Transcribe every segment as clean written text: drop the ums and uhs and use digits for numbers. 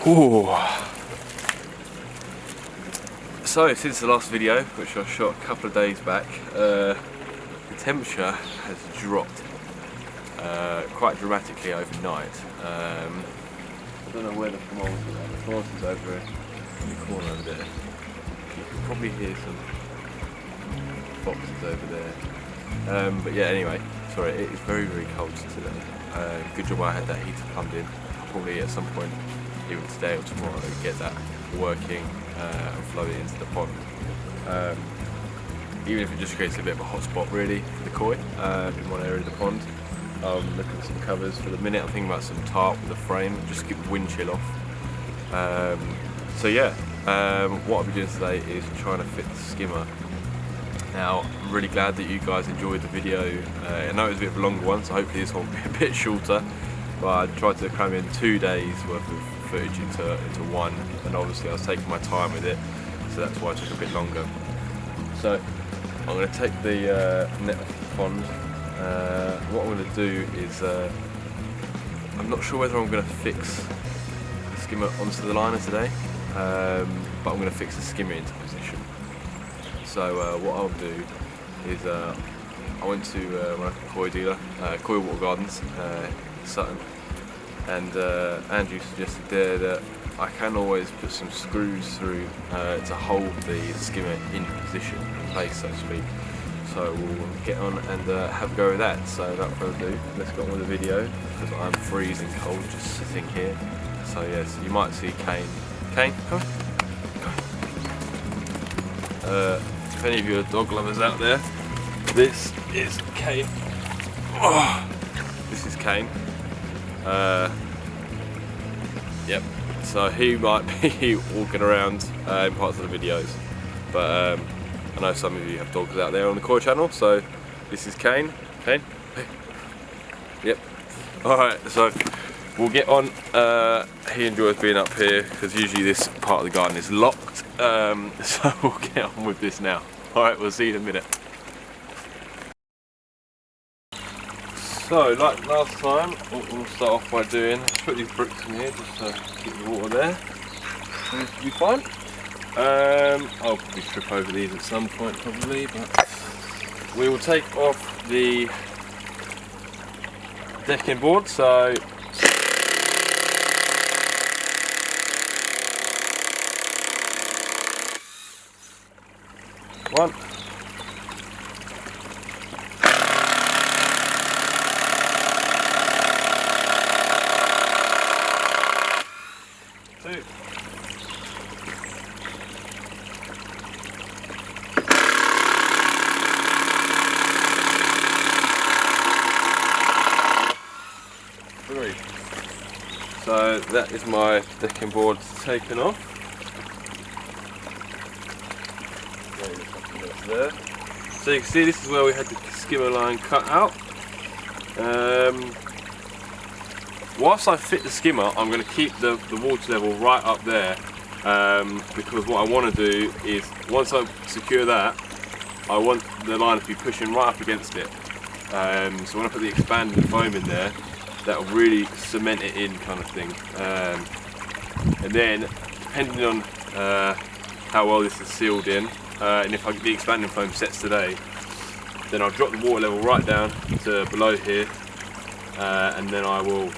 Ooh. So since the last video, which I shot a couple of days back, the temperature has dropped quite dramatically overnight. I don't know where the thermometer is. The thermometer's over in the corner over there. You can probably hear some foxes over there. But yeah, anyway, sorry, it is very, very cold today. Good job I had that heater plumbed in. I'll probably at some point, even today or tomorrow, get that working and flow it into the pond. Even if it just creates a bit of a hot spot really for the koi in one area of the pond. Looking at some covers for the minute. I'm thinking about some tarp with a frame, just to keep the wind chill off. So yeah, what I'll be doing today is trying to fit the skimmer. Now, I'm really glad that you guys enjoyed the video. I know it was a bit of a longer one, so hopefully this one will be a bit shorter. But I tried to cram in 2 days worth of footage into one, and obviously I was taking my time with it, so that's why it took a bit longer. So I'm going to take the net off the pond. What I'm going to do is, I'm not sure whether I'm going to fix the skimmer onto the liner today, but I'm going to fix the skimmer into position. So what I'll do is, I went to my local koi dealer, Koi Water Gardens, Sutton, and Andrew suggested there that I can always put some screws through to hold the skimmer in position, in place so to speak. So we'll get on and have a go with that. So without further ado, let's get on with the video, because I'm freezing cold just sitting here. So yes, you might see Kane. Kane, come on. If any of you are dog lovers out there, this is Kane. Oh, this is Kane. Yep, so he might be walking around in parts of the videos, but I know some of you have dogs out there on the koi channel, so this is Kane. Kane? Hey. Yep. Alright, so we'll get on. He enjoys being up here because usually this part of the garden is locked, so we'll get on with this now. Alright, we'll see you in a minute. So, like last time, what we'll start off by doing, let's put these bricks in here just to keep the water there. This will be fine. I'll probably trip over these at some point probably, but we will take off the decking board. So one, two, three. So that is my decking board taken off. There. So you can see this is where we had the skimmer line cut out. Whilst I fit the skimmer, I'm going to keep the water level right up there, because what I want to do is, once I secure that, I want the line to be pushing right up against it. So when I put the expanding foam in there, that will really cement it in, kind of thing. And then, depending on how well this is sealed in, and if the expanding foam sets today, then I'll drop the water level right down to below here, and then I will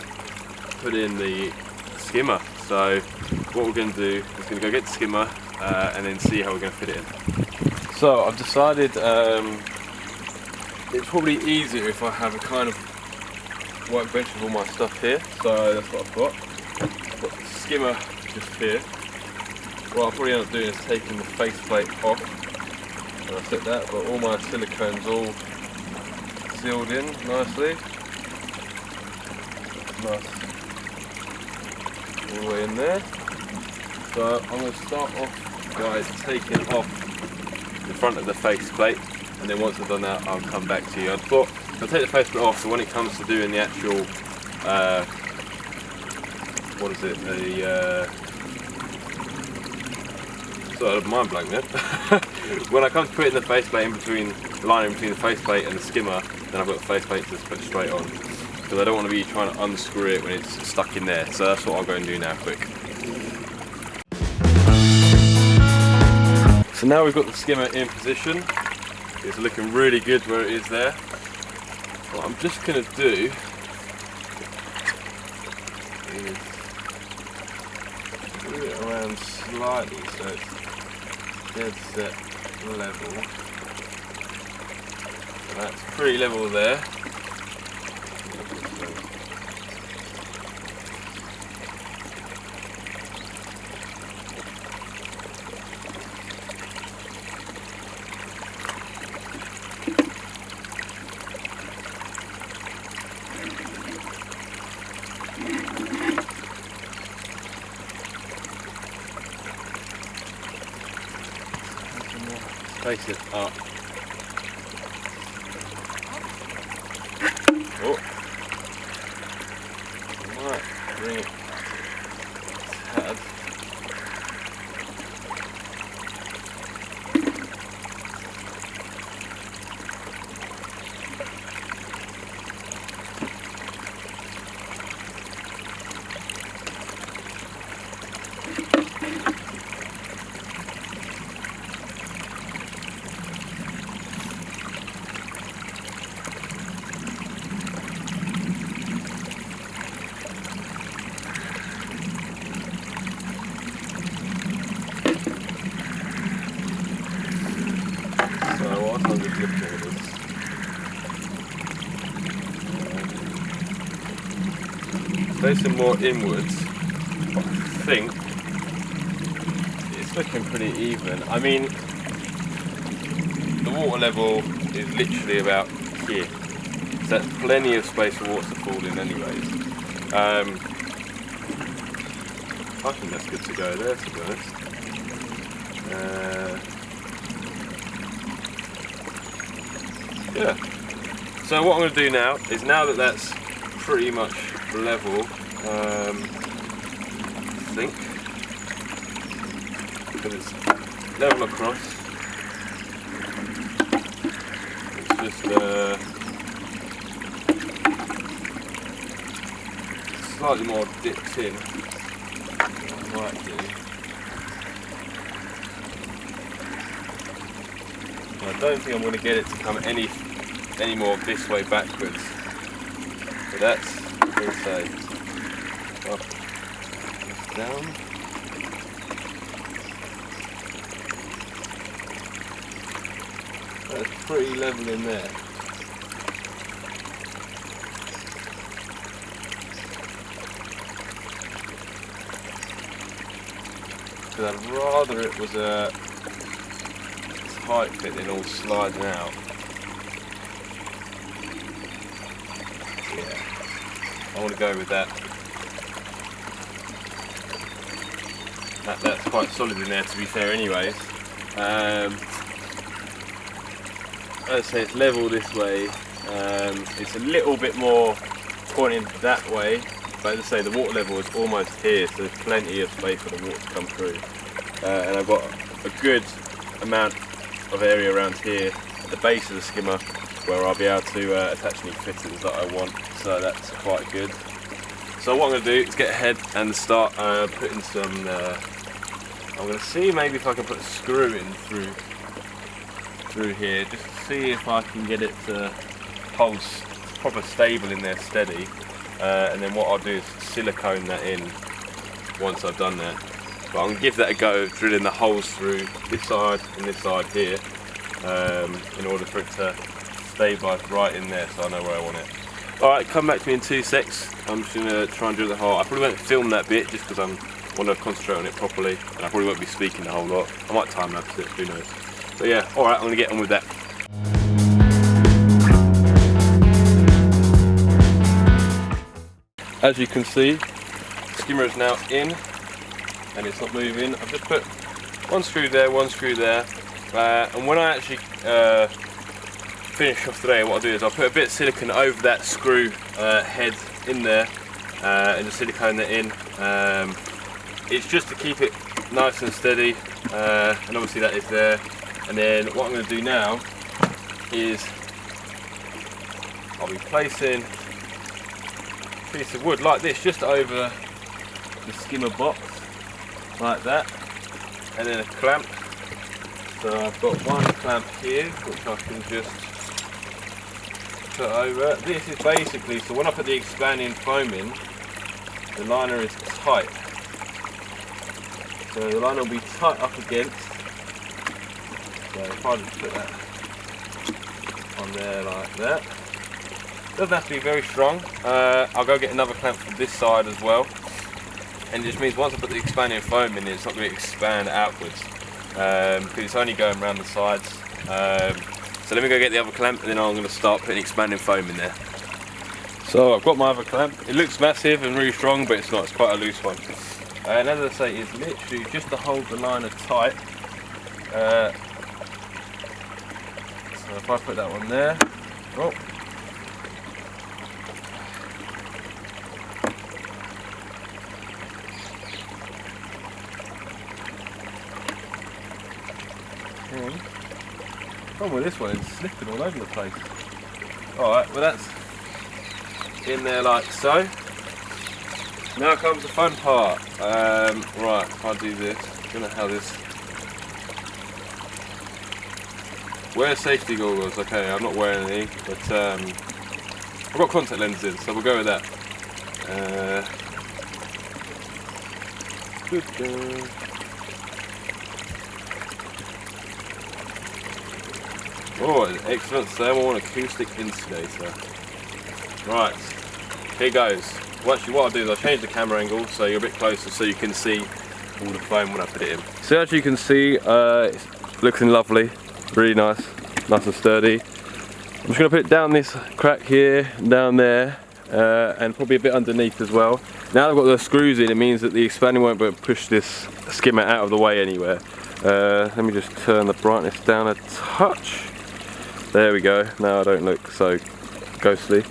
put in the skimmer. So what we're going to do is going to go get the skimmer and then see how we're going to fit it in. So I've decided it's probably easier if I have a kind of workbench with all my stuff here. So that's what I've got. I've got the skimmer just here. What I'll probably end up doing is taking the faceplate off, and I set that, but all my silicone's all sealed in nicely. Nice. All the way in there. So I'm going to start off, guys, taking off the front of the faceplate, and then once I've done that, I'll come back to you. I thought I'll take the faceplate off, so when it comes to doing the actual, what is it, the sort of mind blank then. When I come to putting the faceplate in between, the line in between the faceplate and the skimmer, then I've got the faceplate to put straight on. because I don't want to be trying to unscrew it when it's stuck in there. So that's what I'll go and do now quick. So now we've got the skimmer in position. It's looking really good where it is there. What I'm just going to do is move it around slightly so it's dead set level. So that's pretty level there. Space it up. Oh, I might bring it a tad. I'm just looking at this. Facing more inwards, I think it's looking pretty even. I mean, the water level is literally about here, so that's plenty of space for water to fall in anyways. I think that's good to go there, to be honest. Yeah. So what I'm going to do now is, now that that's pretty much level, I think, because it's level across, it's just slightly more dipped in. What I might do, I don't think I'm going to get it to come any more this way backwards. So that's, I'm going to say, up, down. That's pretty level in there. Because I'd rather it was a tight fit than all sliding out. Yeah, I want to go with that. That's quite solid in there, to be fair, anyways. As I say, it's level this way. It's a little bit more pointing that way, but as I say, the water level is almost here, so there's plenty of space for the water to come through. And I've got a good amount of area around here at the base of the skimmer where I'll be able to attach any fittings that I want, so that's quite good. So what I'm going to do is get ahead and start putting some, I'm going to see maybe if I can put a screw in through here, just to see if I can get it to hold proper stable in there steady, and then what I'll do is silicone that in once I've done that. But I'm going to give that a go, drilling the holes through this side and this side here, in order for it to stabilise right in there, so I know where I want it. Alright, come back to me in 2 secs. I'm just going to try and drill the hole. I probably won't film that bit just because I want to concentrate on it properly, and I probably won't be speaking the whole lot. I might time lapse it, who knows. But yeah, alright, I'm going to get on with that. As you can see, the skimmer is now in and it's not moving. I've just put one screw there, and when I actually finish off today, what I'll do is I'll put a bit of silicone over that screw head in there, and just silicone that in. It's just to keep it nice and steady, and obviously that is there. And then what I'm going to do now is I'll be placing a piece of wood like this just over the skimmer box, like that, and then a clamp So I've got one clamp here which I can just put over. This is basically, so when I put the expanding foam in, the liner is tight. So the liner will be tight up against. So if I just put that on there like that. Doesn't have to be very strong. I'll go get another clamp from this side as well. And it just means once I put the expanding foam in, it's not going to expand outwards. Because it's only going around the sides. So let me go get the other clamp and then I'm going to start putting expanding foam in there. So I've got my other clamp. It looks massive and really strong, but it's not. It's quite a loose one. And as I say, it's literally just to hold the liner tight. So if I put that one there, oh. Problem with this one, it's slipping all over the place. Alright, well that's in there like so. Now comes the fun part. Right, if I do this, I don't know how this. Wear safety goggles. Okay, I'm not wearing any, but I've got contact lenses in, so we'll go with that. Oh, an excellent thermal and acoustic insulator. Right, here goes. Well, actually, what I'll do is I'll change the camera angle so you're a bit closer so you can see all the foam when I put it in. So as you can see, it's looking lovely, really nice and sturdy. I'm just going to put it down this crack here, down there, and probably a bit underneath as well. Now I've got the screws in, it means that the expanding won't be able to push this skimmer out of the way anywhere. Let me just turn the brightness down a touch. There we go, now I don't look so ghostly.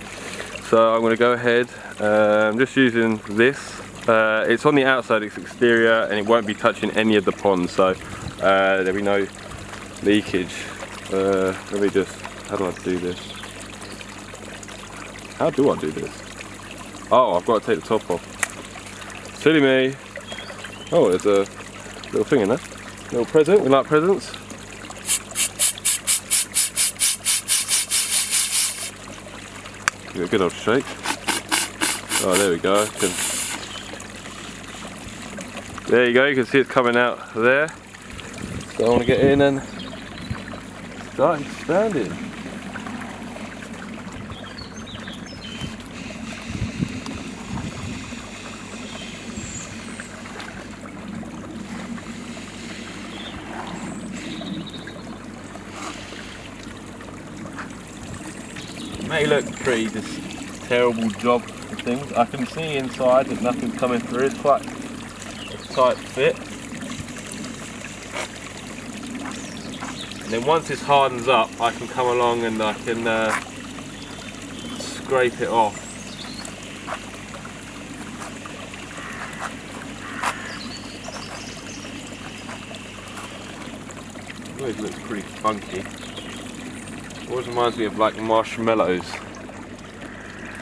So I'm going to go ahead, I'm just using this. It's on the outside, it's exterior, and it won't be touching any of the ponds, so there'll be no leakage. Let me just, how do I do this? How do I do this? Oh, I've got to take the top off. Silly me. Oh, there's a little thing in there. Little present, we like presents. Give it a good old shake. Oh, there we go. There you go, you can see it's coming out there. So I want to get in and start expanding. May look pretty just terrible job of things. I can see inside that nothing's coming through. It's quite a tight fit. And then once this hardens up, I can come along and I can scrape it off. It always looks pretty funky. Always reminds me of like marshmallows.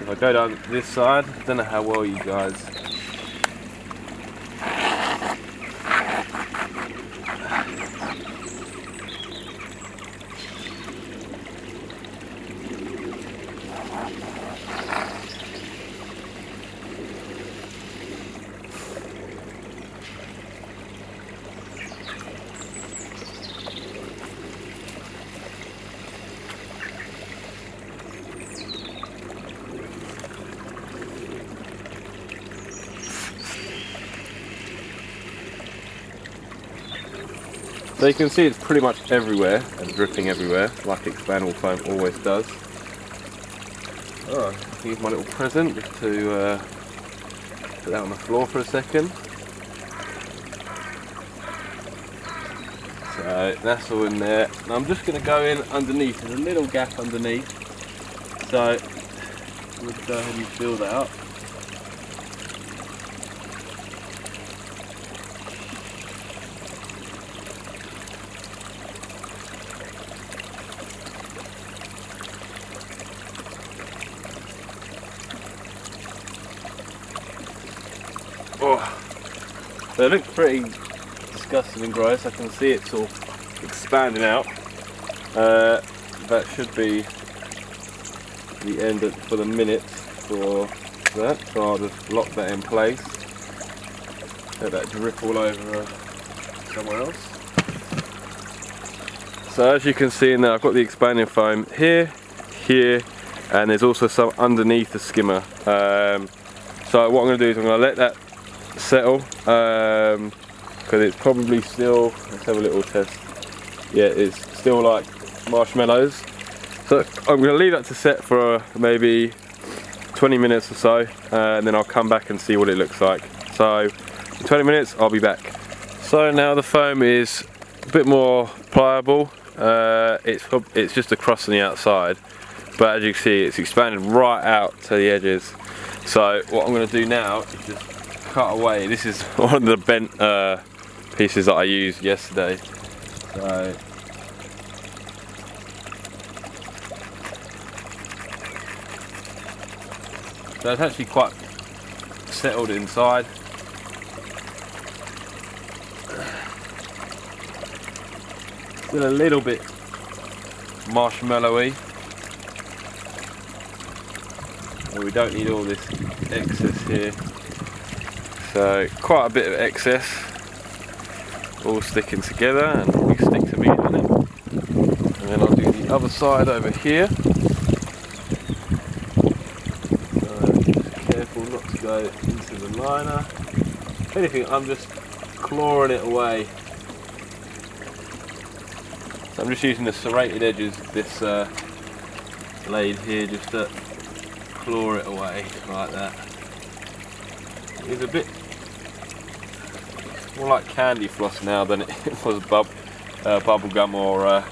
If I go down this side, I don't know how well you guys. So you can see it's pretty much everywhere and dripping everywhere, like expandable foam always does. Oh, I can use my little present just to put that on the floor for a second. So that's all in there. Now I'm just going to go in underneath. There's a little gap underneath. So I'm going to go ahead and fill that up. Oh, they look pretty disgusting and gross. I can see it's all expanding out. That should be the end for the minute for that. So I'll just lock that in place. Let that drip all over somewhere else. So as you can see now, I've got the expanding foam here, here, and there's also some underneath the skimmer. So what I'm going to do is I'm going to let that settle, because it's probably still, let's have a little test. Yeah, it's still like marshmallows. So I'm going to leave that to set for maybe 20 minutes or so, and then I'll come back and see what it looks like. So in 20 minutes I'll be back. So now the foam is a bit more pliable. It's just a crust on the outside, but as you can see it's expanded right out to the edges. So what I'm going to do now is just cut away. This is one of the bent pieces that I used yesterday. So it's actually quite settled inside. Still a little bit marshmallowy. And we don't need all this excess here. So quite a bit of excess, all sticking together, and we stick to meat on it. And then I'll do the other side over here. Careful not to go into the liner. If anything, I'm just clawing it away. So I'm just using the serrated edges of this blade here just to claw it away like that. It's a bit more like candy floss now than it was bubble gum or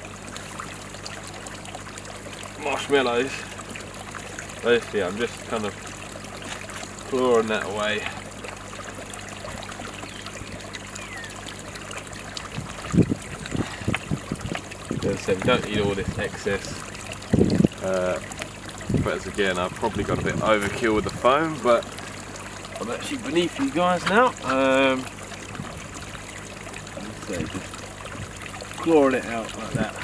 marshmallows. Basically, I'm just kind of clawing that away. As I said, we don't need all this excess. But as again, I've probably got a bit overkill with the foam, but I'm actually beneath you guys now. So just clawing it out like that.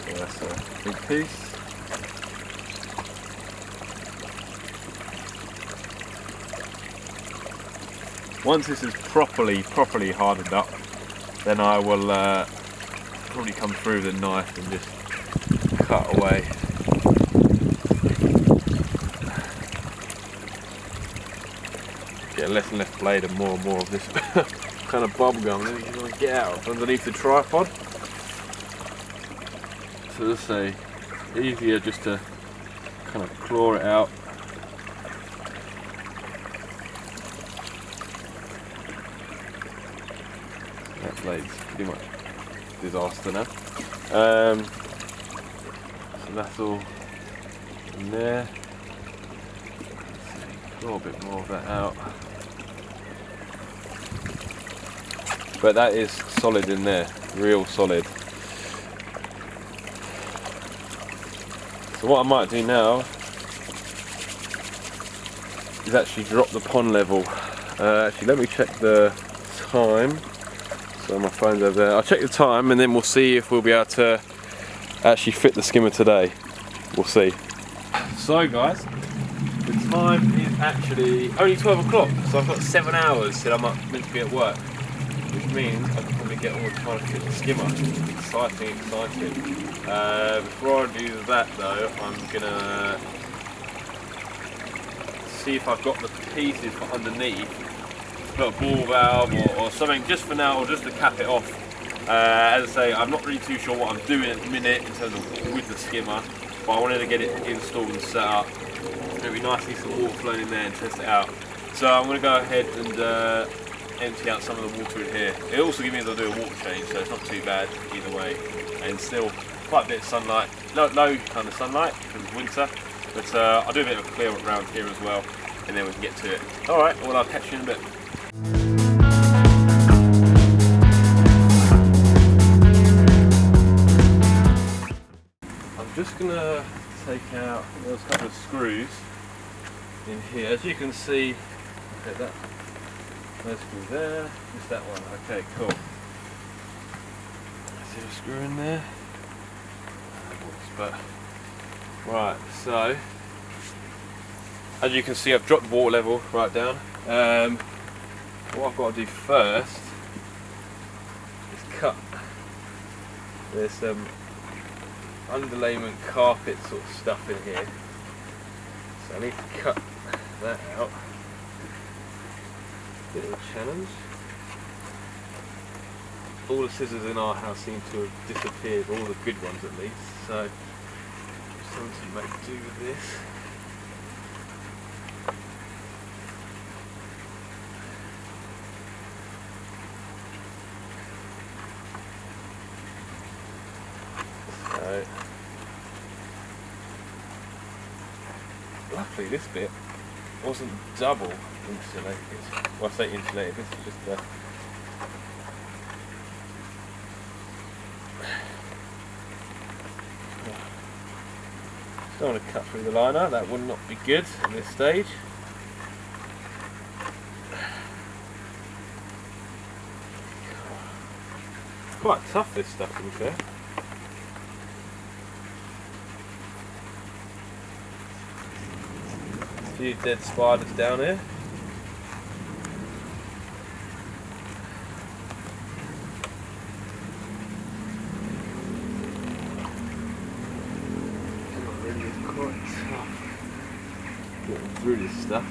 So that's a big piece. Once this is properly hardened up, then I will probably come through the knife and just cut away. Get less and less blade and more of this kind of bubble gum that you want to get out of underneath the tripod. So let's say easier just to kind of claw it out. That blade's pretty much disaster now. So that's all in there. Draw a bit more of that out. But that is solid in there, real solid. So what I might do now is actually drop the pond level. Actually, let me check the time. So my phone's over there. I'll check the time and then we'll see if we'll be able to actually fit the skimmer today. We'll see. So guys, the time is actually only 12 o'clock, so I've got 7 hours till I'm meant to be at work, which means I can probably get all trying to fit the skimmer. Exciting. Before I do that though, I'm gonna see if I've got the pieces for underneath. Put a ball valve or something just for now, or just to cap it off. As I say, I'm not really too sure what I'm doing at the minute in terms of with the skimmer, but I wanted to get it installed and set up. It'll be nice to see some water flowing in there and test it out. So I'm going to go ahead and empty out some of the water in here. It also gives me to do a water change, so it's not too bad either way. And still quite a bit of sunlight, no kind of sunlight because it's winter, but I'll do a bit of a clear around here as well, and then we can get to it. Alright, well I'll catch you in a bit. I'm just going to take out those couple of screws in here. As you can see, okay, that No screw there, just that one. Okay, cool. Is there a screw in there? But right, so as you can see, I've dropped the water level right down. What I've got to do first is cut. There's some underlayment carpet sort of stuff in here, so I need to cut that out. Bit of a challenge. All the scissors in our house seem to have disappeared, all the good ones at least, so just something to make do with this. So, luckily this bit wasn't double insulated. Well, I say insulated, this is just a don't want to cut through the liner, that would not be good at this stage. Quite tough this stuff, to be fair. A few dead spiders down here. Getting through this stuff.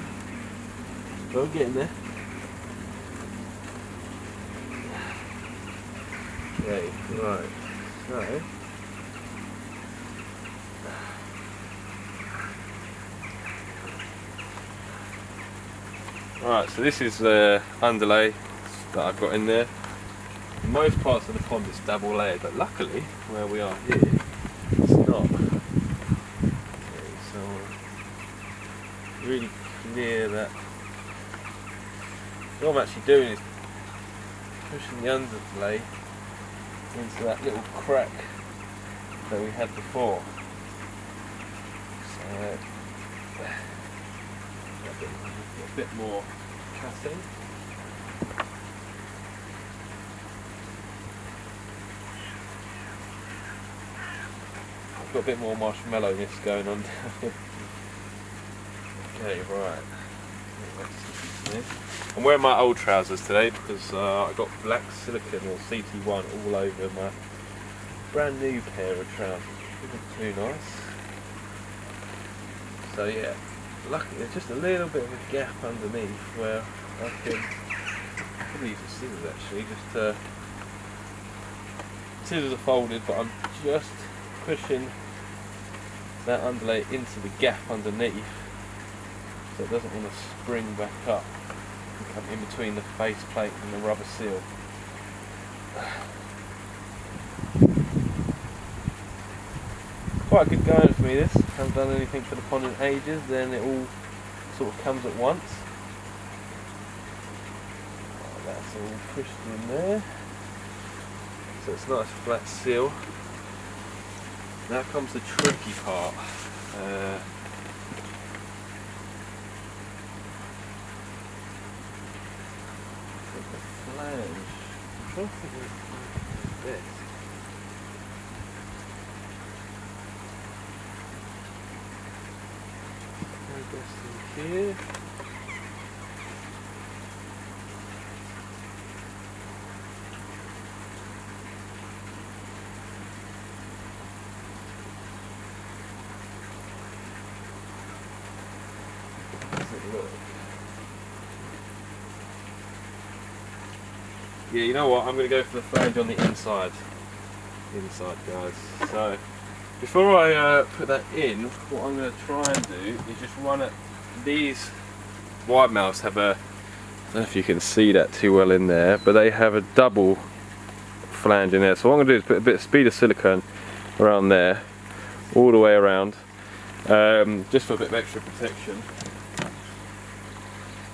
But we're getting there. Okay, right. So right, so this is the underlay that I've got in there. In most parts of the pond it's double layered, but luckily where we are here it's not. Okay, so really clear that. What I'm actually doing is pushing the underlay into that little crack that we had before. So a bit more cutting. I've got a bit more marshmallowness going on down here. Okay, right. I'm wearing my old trousers today because I got black silicone or CT1 all over my brand new pair of trousers. Isn't too nice. So yeah, luckily there's just a little bit of a gap underneath where I can probably use the scissors actually. Just scissors are folded, but I'm just pushing that underlay into the gap underneath, so it doesn't want to spring back up and come in between the face plate and the rubber seal. Quite good going for me this. Haven't done anything for the pond in ages, then it all sort of comes at once. Oh, that's all pushed in there. So it's a nice flat seal. Now comes the tricky part. The flange. I'm trying to think of this. This in here. Yeah, you know what? I'm going to go for the flange on the inside. Inside, guys. So, before I put that in, what I'm going to try and do is just run it. These Widemouths have a, I don't know if you can see that too well in there, but they have a double flange in there. So what I'm going to do is put a bit of speed of silicone around there, all the way around, just for a bit of extra protection.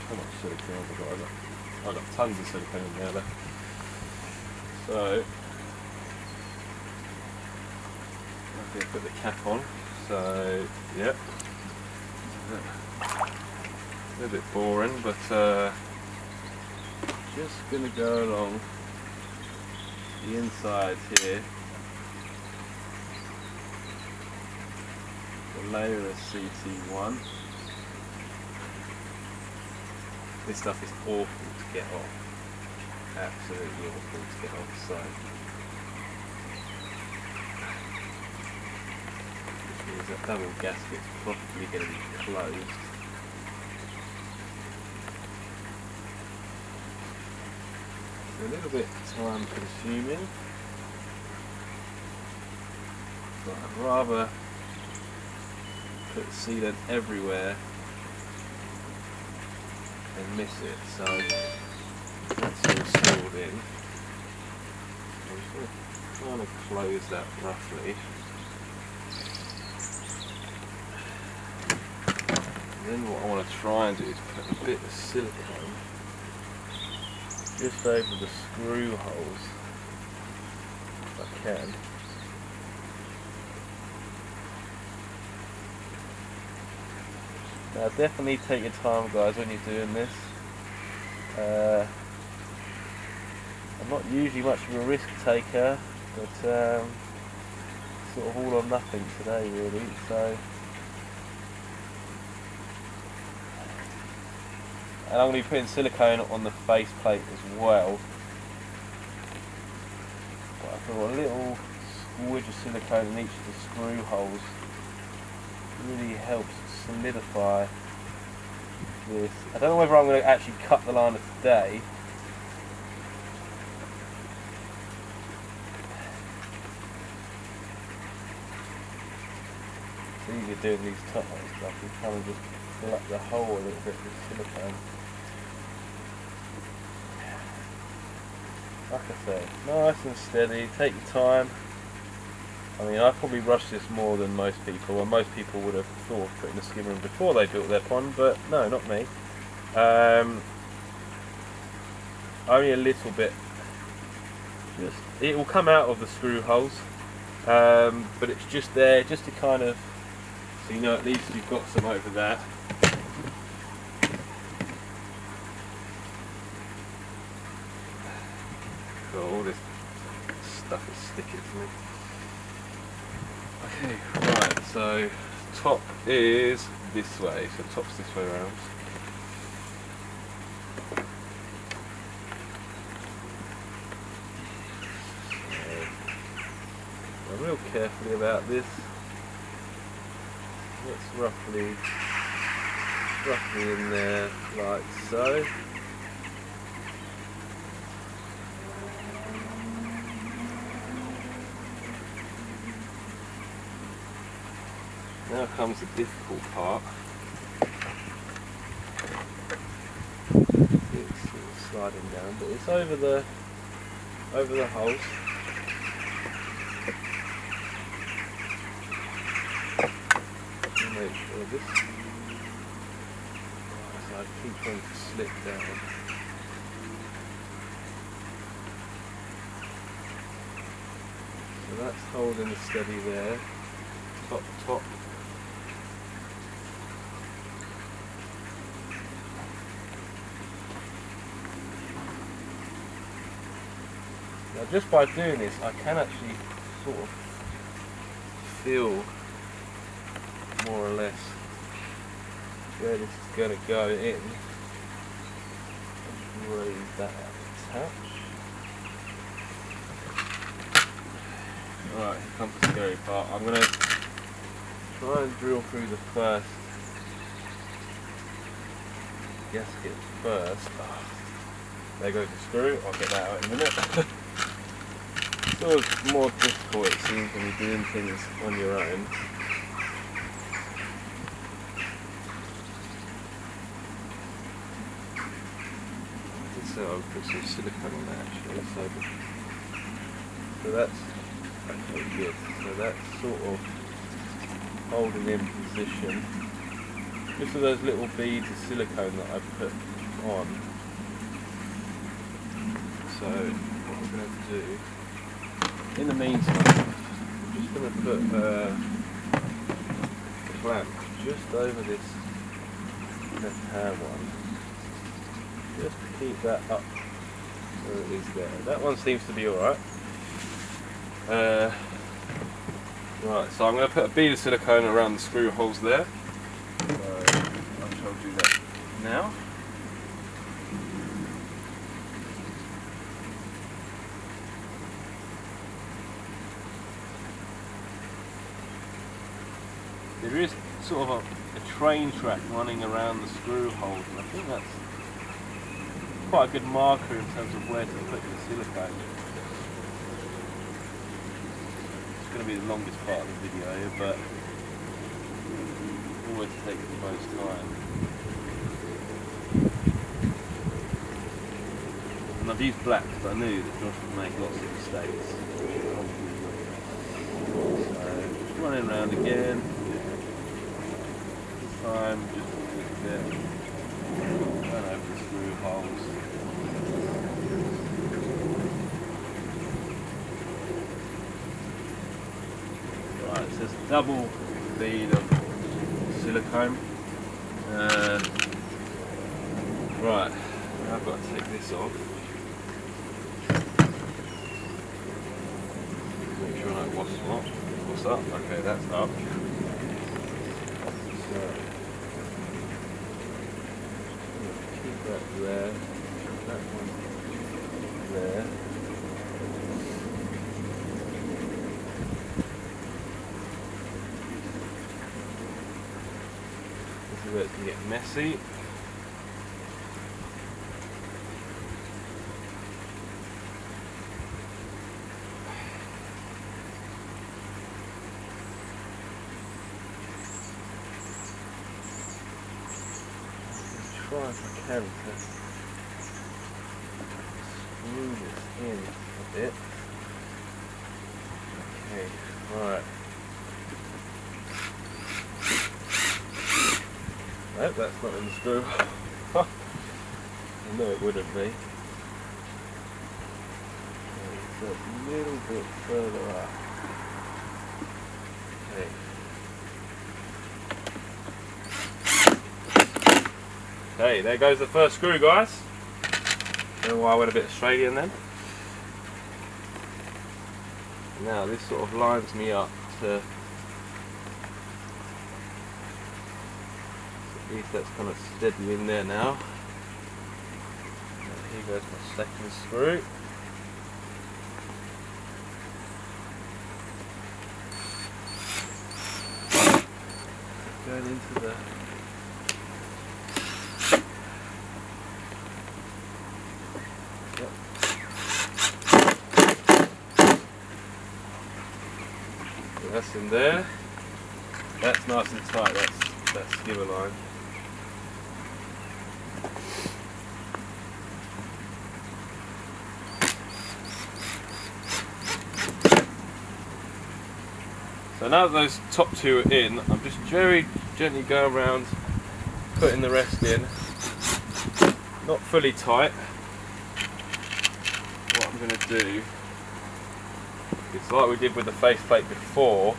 How much silicone have I got? I've got tons of silicone in there though. So, I'm going to put the cap on. So, yep. A little bit boring, but just going to go along the insides here, the layer of CT1. This stuff is awful to get off, absolutely awful to get off, so which means that double gasket's probably going to be closed. A little bit time consuming, but I'd rather put sealant everywhere and miss it, so that's all sealed in. I'm just going to kind of close that roughly. And then what I want to try and do is put a bit of silicone just over the screw holes, if I can. Now definitely take your time, guys, when you're doing this. I'm not usually much of a risk taker, but sort of all or nothing today really, so. And I'm going to be putting silicone on the face plate as well. But I feel a little squidge of silicone in each of the screw holes really helps solidify this. I don't know whether I'm going to actually cut the liner today. It's easier doing these top ones stuff. You kind of just fill up the hole a little bit with silicone. Like I say, nice and steady, take your time. I mean, I probably rushed this more than most people, and most people would have thought of putting a skimmer in before they built their pond, but no, not me. Only a little bit. It will come out of the screw holes, but it's just there, just to kind of, so you know at least you've got some over that. All this stuff is sticking to me. Okay, right, so top is this way, so top's this way around. So, I'm real carefully about this. It's roughly in there, like so. Now comes the difficult part. It's sort of sliding down, but it's over the holes. Make sure this. So I keep trying to slip down. So that's holding it steady there. Top. Now just by doing this I can actually sort of feel more or less where this is going to go in. Let's raise that out a touch. Alright, here comes the scary part. I'm going to try and drill through the first gasket first. Oh, there goes the screw, I'll get that out in a minute. It's always more difficult, it seems, when you're doing things on your own. So I'll put some silicone on that actually. So that's okay, good. So that's sort of holding in position. Just for those little beads of silicone that I put on. So what we're going to do, in the meantime, I'm just going to put a clamp just over this left hand one, just to keep that up There it is there. That one seems to be alright. Right, so I'm going to put a bead of silicone around the screw holes there. So I shall do that now. There is sort of a train track running around the screw holes, and I think that's quite a good marker in terms of where to put the silicone. It's going to be the longest part of the video, but always takes the most time. And I've used black because I knew that Josh would make lots of mistakes. So just running around again. This time just a little bit. Run over the screw holes. Right, it says double bead of silicone. Right, now I've got to take this off. Make sure I know what's up. Okay, that's up. So, keep that there. That one there. This is where it can get messy. Try if I can to screw this in a bit. Okay, right. Nope, that's not in the screw. I know it wouldn't be. It's a little bit further up. Okay. Okay, there goes the first screw, guys. Don't know why I went a bit Australian then. Now this sort of lines me up to, at least that's kind of steady in there now. And here goes my second screw. Going into the that's in there. That's nice and tight. That's skimmer line. So now that those top two are in, I'm just very gently going around, putting the rest in. Not fully tight. What I'm going to do, it's like we did with the faceplate before,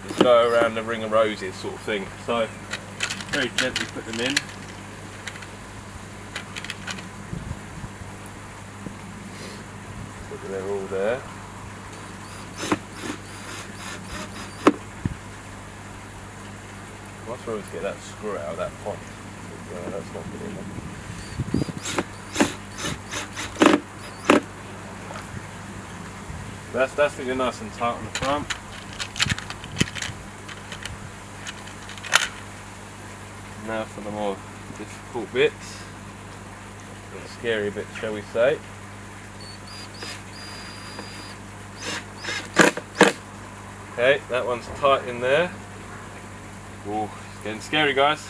just go around the ring of roses sort of thing. So very gently put them in. So that they're all there. I must always get that screw out of that point. That's not good enough. That's feeling nice and tight on the front. Now for the more difficult bits, the scary bit, shall we say. Okay, that one's tight in there. Oh, it's getting scary, guys.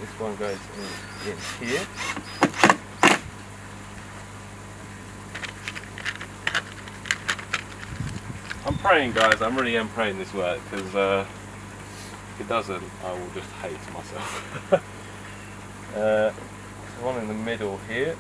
This one goes in here. I'm praying, guys, I really am praying this works, because if it doesn't, I will just hate myself. One in the middle here.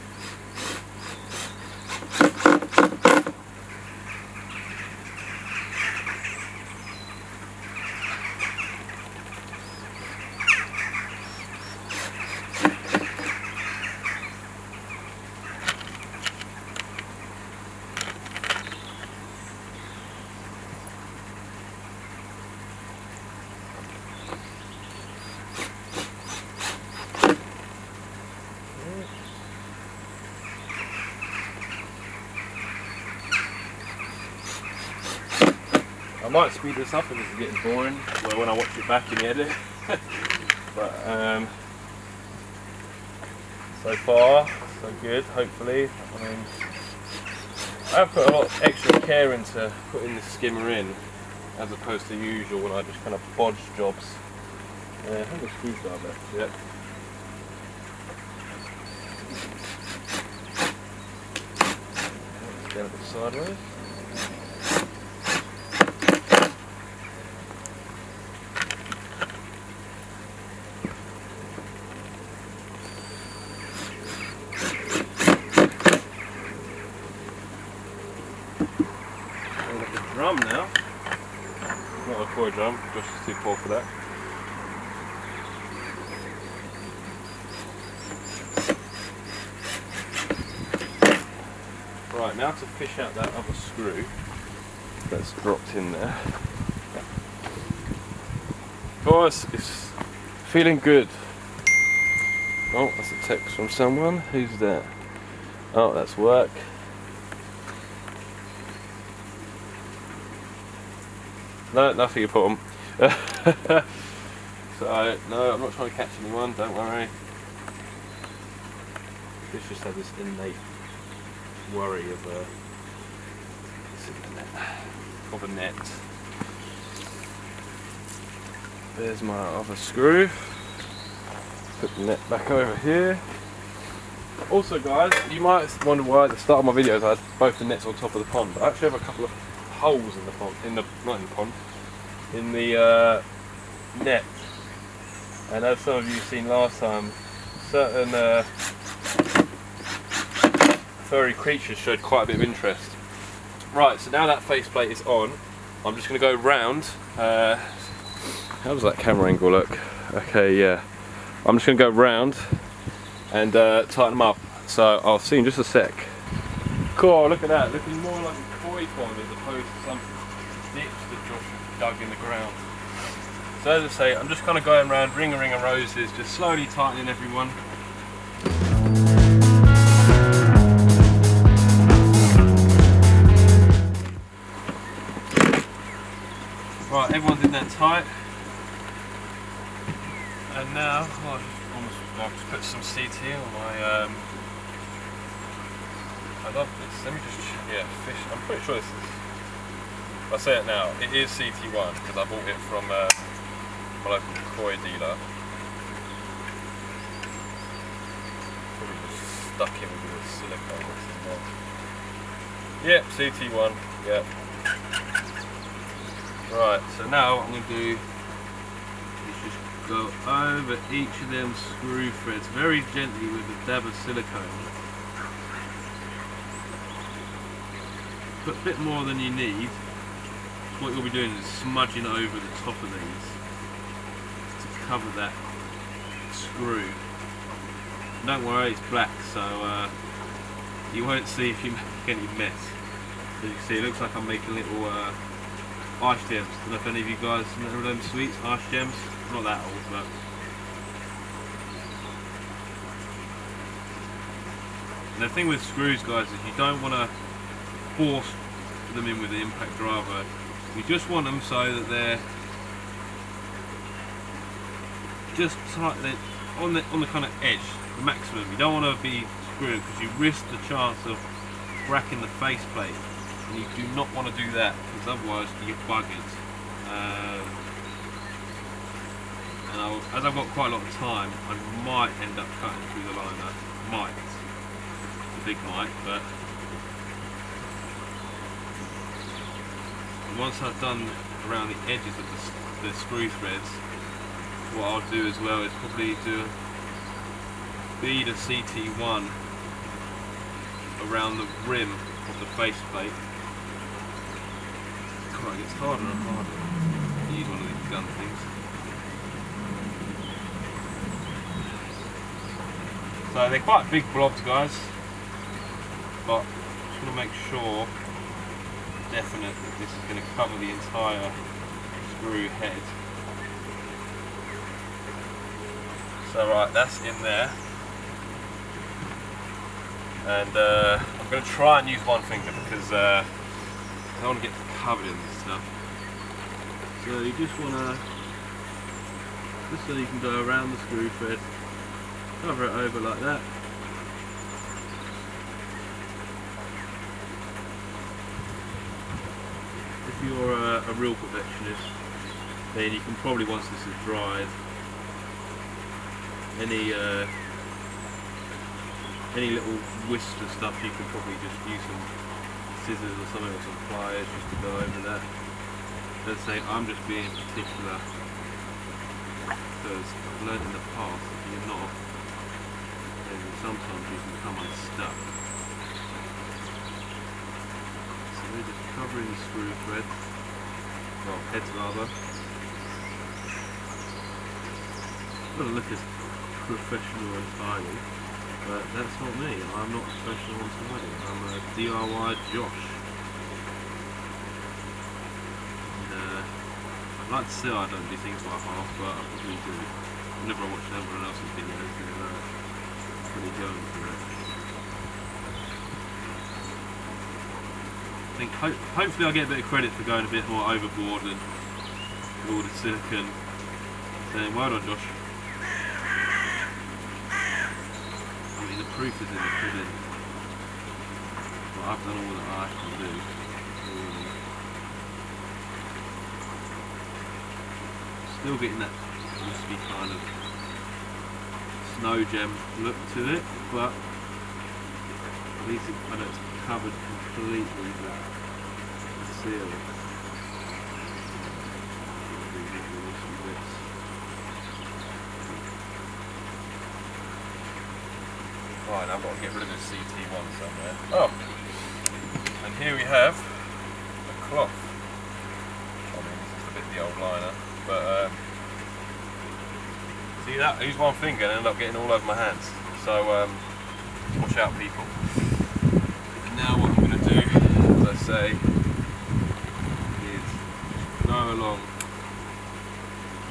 might speed this up if it's getting boring when I watch it back in the edit. But so far, so good, hopefully. I mean, I've put a lot of extra care into putting the skimmer in as opposed to usual when I just kind of bodge jobs. I think the screwdriver, yep. Get a bit sideways. Like a drum now. Not a koi drum, Josh is too poor for that. Right, now to fish out that other screw that's dropped in there. Guys, it's feeling good. Oh, that's a text from someone. Who's that? Oh, that's work. No, nothing you put on. So, no, I'm not trying to catch anyone, don't worry. This just had this innate worry of a net. There's my other screw. Put the net back over here. Also guys, you might wonder why at the start of my videos I had both the nets on top of the pond. I actually have a couple of holes in the pond, not in the pond, in the net. And as some of you have seen last time, certain furry creatures showed quite a bit of interest. Right, so now that faceplate is on, I'm just going to go round. How does that camera angle look? Okay, yeah. I'm just going to go round and tighten them up. So I'll see in just a sec. Cool, look at that. Looking more like a koi pond as opposed to some ditch that Josh dug in the ground. So as I say, I'm just kind of going around, ring of roses, just slowly tightening everyone. Right, everyone's in there tight. And now, I'll just put some CT on my, I love this. Let me just, yeah, fish. I'm pretty sure this is, if I say it now, it is CT1 because I bought it from my local koi dealer. Probably just stuck in with the silicone that's in there. Yep, CT1, yep. Right, so now what I'm going to do is just go over each of them screw threads very gently with a dab of silicone. Put a bit more than you need. What you'll be doing is smudging over the top of these to cover that screw. Don't worry, it's black, so you won't see if you make any mess. As you can see, it looks like I'm making little ice gems. I don't know if any of you guys remember them sweets, ice gems. Not that old, but and the thing with screws, guys, is you don't want to force them in with the impact driver. You just want them so that they're just tight on the kind of edge, the maximum. You don't want to be screwed because you risk the chance of cracking the faceplate, and you do not want to do that because otherwise you get buggered. And as I've got quite a lot of time, I might end up cutting through the liner. Might. A big might, but once I've done around the edges of the screw threads, what I'll do as well is probably bead a CT1 around the rim of the faceplate. It gets harder and harder to use one of these gun things. So they're quite big blobs, guys, but I'm just going to make sure, definite, that this is going to cover the entire screw head. So right, that's in there, and I'm going to try and use one finger because I don't want to get covered in this stuff. So you just wanna, just so you can go around the screw thread, cover it over like that. If you're a real perfectionist, then you can probably, once this is dried, any little wisps of stuff, you can probably just use some scissors or something, or some pliers just to go over that. Let's say I'm just being particular because I've learned in the past if you're not, then sometimes you can become unstuck. So we're just covering the screw thread, well, heads rather. Doesn't look as professional and tidy, but that's not me. I'm not professional and tidy. I'm a DIY Josh. I'd like to say I don't do things by half, but I probably do. Whenever I watch everyone else's videos, then pretty going for it. I think hopefully I get a bit of credit for going a bit more overboard and with all the silicone. Saying well done, Josh. I mean, the proof is in the pudding. But I've done all that I can do. Really. Still getting that wispy kind of snow gem look to it, but at least it's covered completely with the seal. Right, I've got to get rid of this CT1 somewhere. Oh, and here we have a cloth. I mean, this is a bit the old liner. But see that? Use one finger and end up getting all over my hands. So watch out, people. And now what I'm going to do, as I say, is go along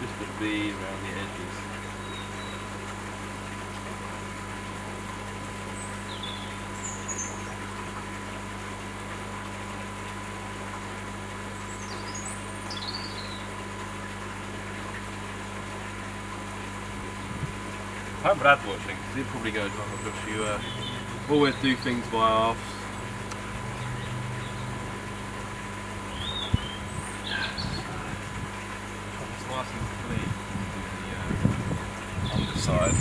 just a bead around the edges. I hope Brad's watching, because he'd probably go, oh gosh, you always do things by halves. It's nice and clean, the underside.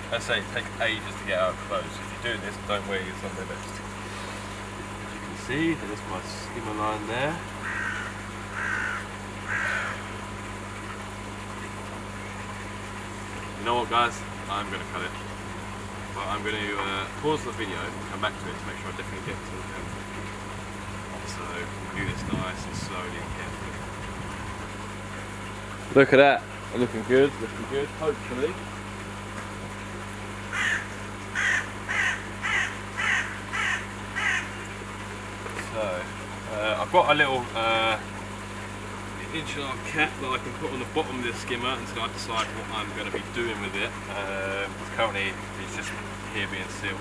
I say it takes ages to get out close. If you're doing this, don't wear your sunbed. As you can see, there's my skimmer line there. You know what, guys? I'm going to cut it. But I'm going to pause the video and come back to it to make sure I definitely get to the end. So do this nice and slowly and carefully. Look at that. Looking good, looking good, hopefully. So, I've got a little inch-and-a-half cap that I can put on the bottom of this skimmer until I decide what I'm going to be doing with it. Currently, it's just here being sealed.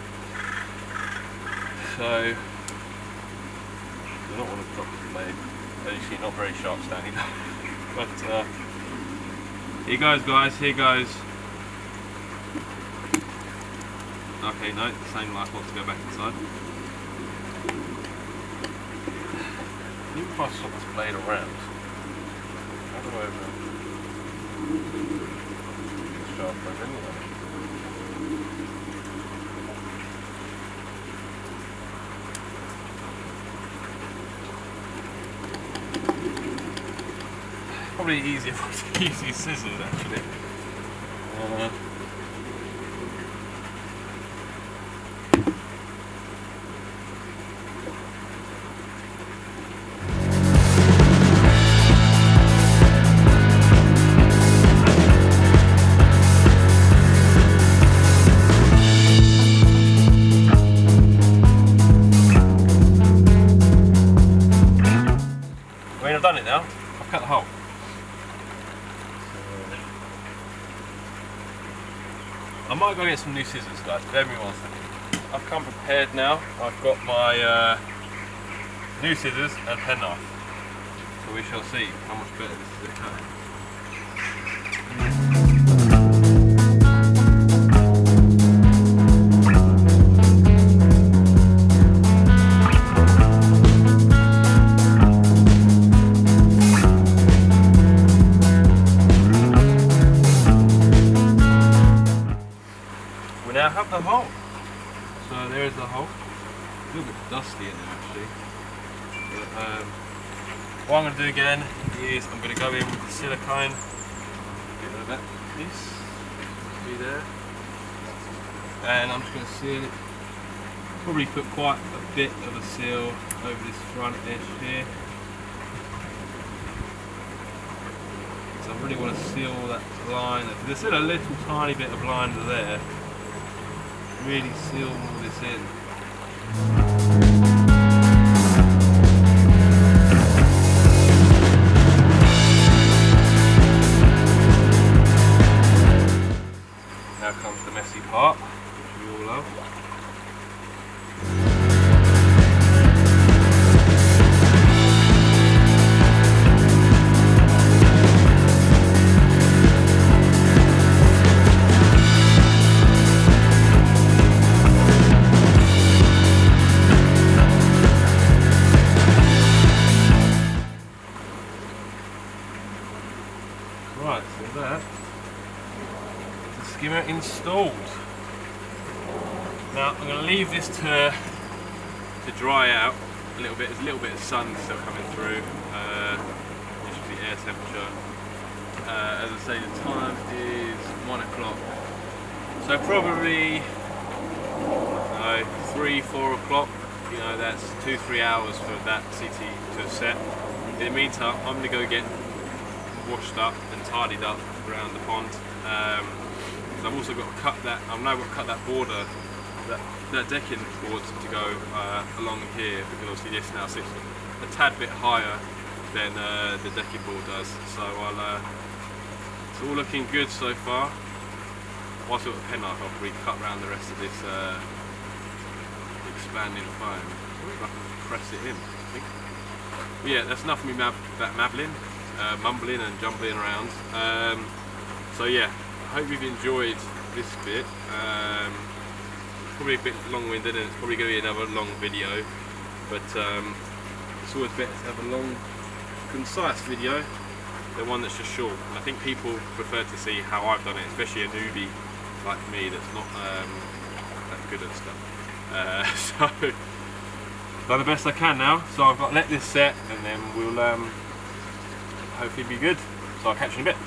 So, I don't want to drop the blade. As you see, not very sharp standing. But here goes, guys. Here goes. Okay, no, the same light wants to go back inside. You can try to swap this blade around. How do I sharp blade anyway? Probably easier to use these scissors actually. I might go get some new scissors, guys. Bear with me 1 second. I've come prepared now. I've got my new scissors and penknife. So we shall see how much better this is at cutting. Now have the hole. So there is the hole. A little bit dusty in there actually. But, what I'm going to do again is I'm going to go in with the silicone. Get rid of that piece. Be there. And I'm just going to seal it. Probably put quite a bit of a seal over this front edge here. So I really want to seal that line. There's still a little tiny bit of line there. Really seal all this in. Now comes the messy part, which we all love. Right, so that is the skimmer installed. Now I'm going to leave this to dry out a little bit. There's a little bit of sun still coming through. This is the air temperature. As I say, the time is 1 o'clock. So probably 3-4 o'clock. You know, that's 2-3 hours for that CT to set. In the meantime, I'm going to go get washed up and tidied up around the pond. So I've also got to cut that. I've now got to cut that border, that decking board to go along here, because obviously this now sits a tad bit higher than the decking board does. So it's all looking good so far. Whilst I've got the penknife, I'll probably cut around the rest of this expanding foam. If I can press it in, I think. But yeah, that's enough of me mumbling and jumbling around. So yeah, I hope you've enjoyed this bit. Probably a bit long-winded, and it's probably going to be another long video, but it's always better to have a long, concise video than one that's just short. And I think people prefer to see how I've done it, especially a newbie like me that's not that good at stuff. So done the best I can now. So I've got to let this set, and then we'll hopefully be good. So I'll catch you in a bit.